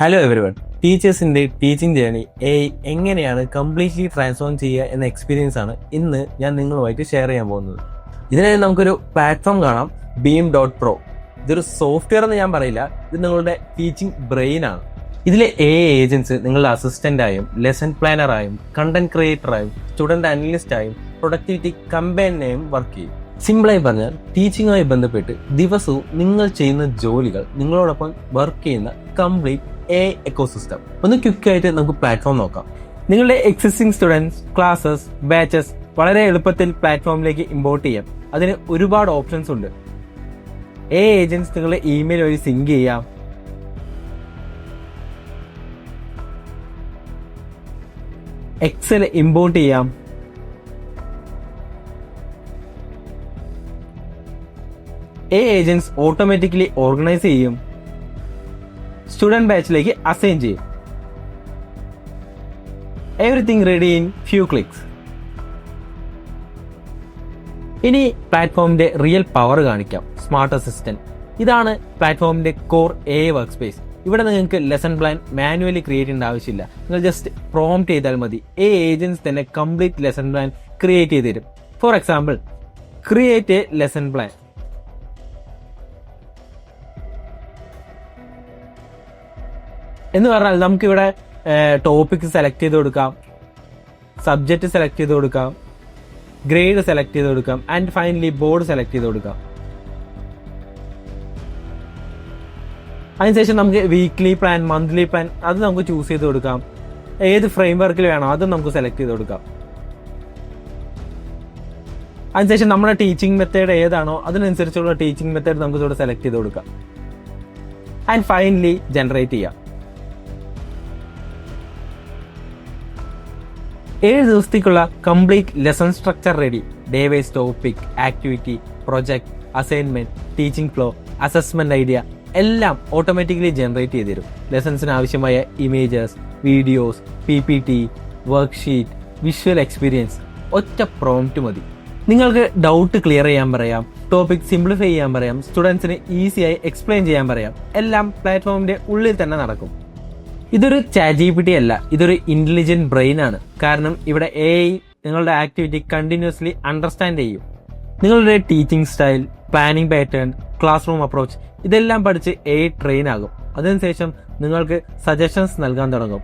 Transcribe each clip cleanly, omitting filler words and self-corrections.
Hello everyone. ടീച്ചേഴ്സിന്റെ teaching journey എങ്ങനെയാണ് completely transform ചെയ്യുക എന്ന എക്സ്പീരിയൻസ് ആണ് ഇന്ന് ഞാൻ നിങ്ങളുമായിട്ട് ഷെയർ ചെയ്യാൻ പോകുന്നത്. ഇതിനായി നമുക്കൊരു പ്ലാറ്റ്ഫോം കാണാം, beam.pro. ഇതൊരു സോഫ്റ്റ്വെയർ എന്ന് ഞാൻ പറയില്ല, ഇത് നിങ്ങളുടെ ടീച്ചിങ് ബ്രെയിൻ ആണ്. ഇതിലെ ഏജൻസ് നിങ്ങളുടെ അസിസ്റ്റന്റായും ലെസൺ പ്ലാനറായും കണ്ടന്റ് ക്രിയേറ്ററായും സ്റ്റുഡന്റ് അനലിസ്റ്റായും പ്രൊഡക്ടിവിറ്റി കമ്പൈനായും വർക്ക് ചെയ്യും. സിമ്പിളായി പറഞ്ഞാൽ ടീച്ചിങ്ങുമായി ബന്ധപ്പെട്ട് ദിവസവും നിങ്ങൾ ചെയ്യുന്ന ജോലികൾ നിങ്ങളോടൊപ്പം വർക്ക് ചെയ്യുന്ന കംപ്ലീറ്റ് എക്കോസിസ്റ്റം. ഒന്ന് ക്വിക്കായിട്ട് നമുക്ക് പ്ലാറ്റ്ഫോം നോക്കാം. നിങ്ങളുടെ എക്സിസ്റ്റിംഗ് സ്റ്റുഡൻസ്, ക്ലാസ്സസ്, ബാച്ചസ് വളരെ എളുപ്പത്തിൽ പ്ലാറ്റ്ഫോമിലേക്ക് ഇമ്പോർട്ട് ചെയ്യാം. അതിന് ഒരുപാട് ഓപ്ഷൻസ് ഉണ്ട്. ഏജൻസ് നിങ്ങളുടെ ഇമെയിൽ വഴി സിങ്ക് ചെയ്യാം, എക്സൽ ഇമ്പോർട്ട് ചെയ്യാം, ഏജൻസ് ഓട്ടോമാറ്റിക്കലി ഓർഗനൈസ് ചെയ്യും, സ്റ്റുഡന്റ് ബാച്ചിലേക്ക് അസൈൻ ചെയ്യും. Everything ready in few clicks. ഇനി പ്ലാറ്റ്ഫോമിന്റെ റിയൽ പവർ കാണിക്കാം. സ്മാർട്ട് അസിസ്റ്റന്റ്, ഇതാണ് പ്ലാറ്റ്ഫോമിന്റെ കോർ വർക്ക് സ്പേസ്. ഇവിടെ നിങ്ങൾക്ക് ലെസൺ പ്ലാൻ മാനുവലി ക്രിയേറ്റ് ചെയ്യേണ്ട ആവശ്യമില്ല. നിങ്ങൾ ജസ്റ്റ് പ്രോംപ്റ്റ് ചെയ്താൽ മതി. ഏജൻസ് തന്നെ കംപ്ലീറ്റ് ലെസൺ പ്ലാൻ ക്രിയേറ്റ് ചെയ്ത് തരും. For example, create A lesson plan. എന്ന് പറഞ്ഞാൽ നമുക്കിവിടെ ടോപ്പിക് സെലക്ട് ചെയ്ത് കൊടുക്കാം, സബ്ജക്റ്റ് സെലക്ട് ചെയ്ത് കൊടുക്കാം, ഗ്രേഡ് സെലക്ട് ചെയ്ത് കൊടുക്കാം, ആൻഡ് ഫൈനലി ബോർഡ് സെലക്ട് ചെയ്ത് കൊടുക്കാം. അതിനുശേഷം നമുക്ക് വീക്ക്ലി പ്ലാൻ, മന്ത്ലി പ്ലാൻ അത് നമുക്ക് ചൂസ് ചെയ്ത് കൊടുക്കാം. ഏത് ഫ്രെയിം വർക്കിൽ വേണോ അത് നമുക്ക് സെലക്ട് ചെയ്ത് കൊടുക്കാം. അതിനുശേഷം നമ്മുടെ ടീച്ചിങ് മെത്തേഡ് ഏതാണോ അതിനനുസരിച്ചുള്ള ടീച്ചിങ് മെത്തേഡ് നമുക്ക് ഇവിടെ സെലക്ട് ചെയ്ത് കൊടുക്കാം. ആൻഡ് ഫൈനലി ജനറേറ്റ് ചെയ്യാം. 7 ദിവസത്തേക്കുള്ള complete lesson structure ready. Day wise topic, activity, project, assignment, teaching flow, assessment idea എല്ലാം ഓട്ടോമാറ്റിക്കലി ജനറേറ്റ് ചെയ്ത് തരും. ലെസൺസിന് ആവശ്യമായ images, videos, PPT, worksheet, visual experience ഒറ്റ പ്രോംപ്റ്റ് മതി. നിങ്ങൾക്ക് ഡൗട്ട് ക്ലിയർ ചെയ്യാൻ പറയാം, ടോപ്പിക് സിംപ്ലിഫൈ ചെയ്യാൻ പറയാം, സ്റ്റുഡൻസിന് ഈസിയായി എക്സ്പ്ലെയിൻ ചെയ്യാൻ പറയാം. എല്ലാം പ്ലാറ്റ്ഫോമിന്റെ ഉള്ളിൽ തന്നെ നടക്കും. ഇതൊരു ChatGPT അല്ല, ഇതൊരു ഇന്റലിജന്റ് ബ്രെയിൻ ആണ്. കാരണം ഇവിടെ AI നിങ്ങളുടെ ആക്ടിവിറ്റി കണ്ടിന്യൂസ്ലി അണ്ടർസ്റ്റാൻഡ് ചെയ്യും. നിങ്ങളുടെ teaching style, planning pattern, class room approach ഇതെല്ലാം പഠിച്ച് AI ട്രെയിൻ ആകും. അതിനുശേഷം നിങ്ങൾക്ക് സജഷൻസ് നൽകാൻ തുടങ്ങും.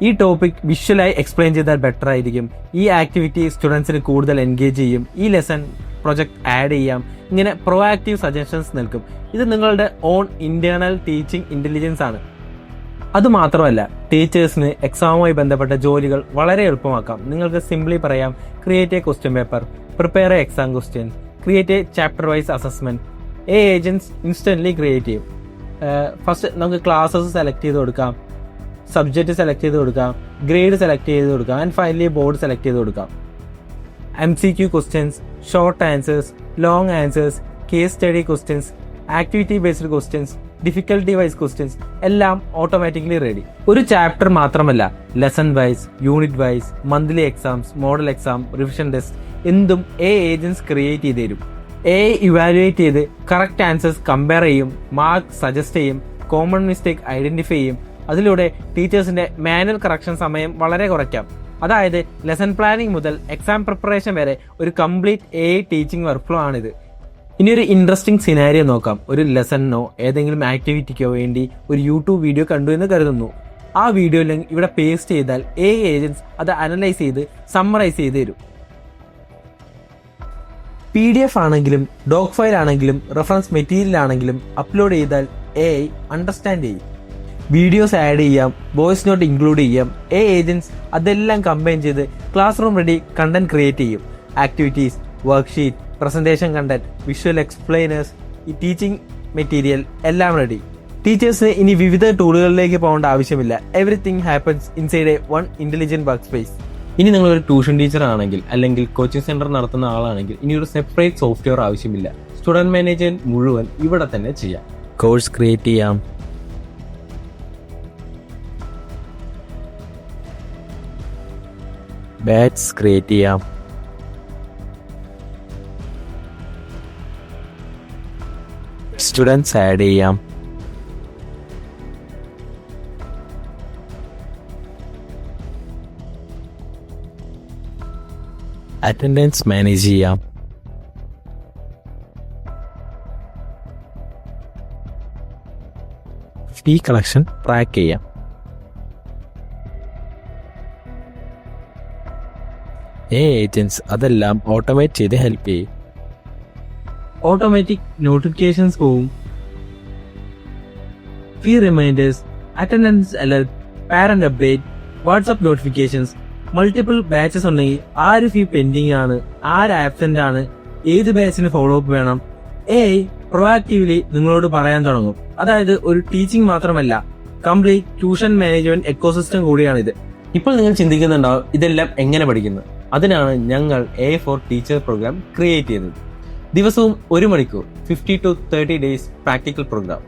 ഈ ടോപ്പിക് വിഷ്വലായി എക്സ്പ്ലെയിൻ ചെയ്താൽ ബെറ്റർ ആയിരിക്കും, ഈ ആക്ടിവിറ്റി സ്റ്റുഡൻസിന് കൂടുതൽ എൻഗേജ് ചെയ്യും, ഈ ലെസൺ പ്രൊജക്ട് ആഡ് ചെയ്യാം. ഇങ്ങനെ പ്രൊആക്റ്റീവ് സജഷൻസ് നൽകും. ഇത് നിങ്ങളുടെ ഓൺ ഇന്റേണൽ ടീച്ചിങ് ഇന്റലിജൻസ് ആണ്. അതുമാത്രമല്ല, ടീച്ചേഴ്സിന് എക്സാമുമായി ബന്ധപ്പെട്ട ജോലികൾ വളരെ എളുപ്പമാക്കാം. നിങ്ങൾക്ക് സിംപ്ലി പറയാം, create A question paper, prepare A exam question, create A chapter wise assessment. Agents instantly create ചെയ്യും. ഫസ്റ്റ് നമുക്ക് ക്ലാസ്സസ് സെലക്ട് ചെയ്ത് കൊടുക്കാം, സബ്ജക്റ്റ് സെലക്ട് ചെയ്ത് കൊടുക്കാം, ഗ്രേഡ് സെലക്ട് ചെയ്ത് കൊടുക്കാം, ആൻഡ് ഫൈനലി ബോർഡ് സെലക്ട് ചെയ്ത് കൊടുക്കാം. MCQ questions, short answers, long answers, case study questions, activity based questions, difficulty wise questions എല്ലാം ഓട്ടോമാറ്റിക്കലി റെഡി. ഒരു ചാപ്റ്റർ മാത്രമല്ല, lesson wise, unit wise, monthly exams, model exam, revision test എന്തും agents create ചെയ്ത് തരും. Evaluate ചെയ്ത് correct answers compare ചെയ്യും, mark suggest ചെയ്യും, common mistake identify ചെയ്യും. അതിലൂടെ ടീച്ചേഴ്സിന്റെ മാനുവൽ കറക്ഷൻ സമയം വളരെ കുറയ്ക്കാം. അതായത് ലെസൺ പ്ലാനിംഗ് മുതൽ എക്സാം പ്രിപ്പറേഷൻ വരെ ഒരു complete AI teaching work flow ആണിത്. ഇനി ഒരു ഇൻട്രസ്റ്റിംഗ് സിനാരിയോ നോക്കാം. ഒരു ലെസണിനോ ഏതെങ്കിലും ആക്ടിവിറ്റിക്കോ വേണ്ടി ഒരു യൂട്യൂബ് വീഡിയോ കണ്ടു എന്ന് കരുതുന്നു. ആ വീഡിയോ ലിങ്ക് ഇവിടെ പേസ്റ്റ് ചെയ്താൽ ഏജൻസ് അത് അനലൈസ് ചെയ്ത് സമ്മറൈസ് ചെയ്ത് തരും. PDF ആണെങ്കിലും ഡോക് ഫയൽ ആണെങ്കിലും റെഫറൻസ് മെറ്റീരിയൽ ആണെങ്കിലും അപ്ലോഡ് ചെയ്താൽ AI അണ്ടർസ്റ്റാൻഡ് ചെയ്യും. വീഡിയോസ് ആഡ് ചെയ്യാം, വോയിസ് നോട്ട് ഇൻക്ലൂഡ് ചെയ്യാം. ഏജൻസ് അതെല്ലാം കമ്പൈൻ ചെയ്ത് classroom ready content create ചെയ്യും. Activities, worksheet, presentation content, visual explainers, ഈ ടീച്ചിങ് മെറ്റീരിയൽ എല്ലാം റെഡി. ടീച്ചേഴ്സിന് ഇനി വിവിധ ടൂളുകളിലേക്ക് പോകേണ്ട ആവശ്യമില്ല. Everything happens inside A one intelligent work space. ഇനി നിങ്ങളൊരു ട്യൂഷൻ ടീച്ചർ ആണെങ്കിൽ അല്ലെങ്കിൽ കോച്ചിങ് സെന്റർ നടത്തുന്ന ആളാണെങ്കിൽ ഇനി ഒരു സെപ്പറേറ്റ് സോഫ്റ്റ്വെയർ ആവശ്യമില്ല. സ്റ്റുഡന്റ് മാനേജ്മെന്റ് മുഴുവൻ ഇവിടെ തന്നെ ചെയ്യാം. കോഴ്സ് ക്രിയേറ്റ് ചെയ്യാം, ബാച്ച് ക്രിയേറ്റ് ചെയ്യാം, സ്റ്റുഡൻസ് ആഡ് ചെയ്യാം, അറ്റൻഡൻസ് മാനേജ് ചെയ്യാം, ഫീ കളക്ഷൻ ട്രാക്ക് ചെയ്യാം. ഏജൻസ് അതെല്ലാം ഓട്ടോമേറ്റ് ചെയ്ത് ഹെൽപ്പ് ചെയ്യും. ഓട്ടോമാറ്റിക് നോട്ടിഫിക്കേഷൻസ് പോവും, fee reminders, attendance alert, parent update, WhatsApp notifications. Multiple batches ഉണ്ടെങ്കിൽ ആര് ഫീ പെൻഡിങ് ആണ്, ആര് ആബ്സെന്റ് ആണ്, ഏത് ബാച്ചിന് ഫോളോ അപ്പ് വേണം, പ്രൊആക്റ്റീവ്ലി നിങ്ങളോട് പറയാൻ തുടങ്ങും. അതായത് ഒരു ടീച്ചിങ് മാത്രമല്ല, കംപ്ലീറ്റ് ട്യൂഷൻ മാനേജ്മെന്റ് എക്കോസിസ്റ്റം കൂടിയാണിത്. ഇപ്പോൾ നിങ്ങൾ ചിന്തിക്കുന്നുണ്ടാവും ഇതെല്ലാം എങ്ങനെ പഠിക്കുന്നു. അതിനാണ് ഞങ്ങൾ A4 ടീച്ചർ പ്രോഗ്രാം ക്രിയേറ്റ് ചെയ്തത്. ദിവസവും 1 മണിക്കൂർ 50 to 30 days പ്രാക്ടിക്കൽ പ്രോഗ്രാം.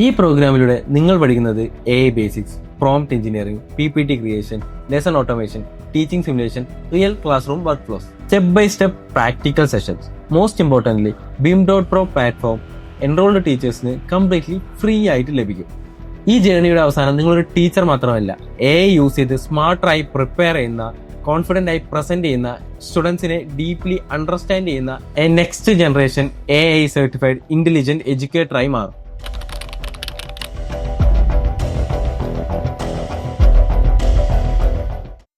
ഈ പ്രോഗ്രാമിലൂടെ നിങ്ങൾ പഠിക്കുന്നത് AI basics, prompt engineering, PPT creation, lesson automation, teaching simulation, real class room workflows, step by step practical sessions. Most importantly BIM.Pro platform enrolled ടീച്ചേഴ്സിന് completely free ആയിട്ട് ലഭിക്കും. ഈ ജേർണിയുടെ അവസാനം നിങ്ങളൊരു ടീച്ചർ മാത്രമല്ല, AI യൂസ് ചെയ്ത് സ്മാർട്ടായി പ്രിപ്പയർ ചെയ്യുന്ന, കോൺഫിഡൻ്റ് ആയി പ്രസന്റ് ചെയ്യുന്ന, സ്റ്റുഡൻസിനെ ഡീപ്ലി അണ്ടർസ്റ്റാൻഡ് ചെയ്യുന്ന next generation AI certified intelligent എഡ്യൂക്കേറ്ററായി മാറും.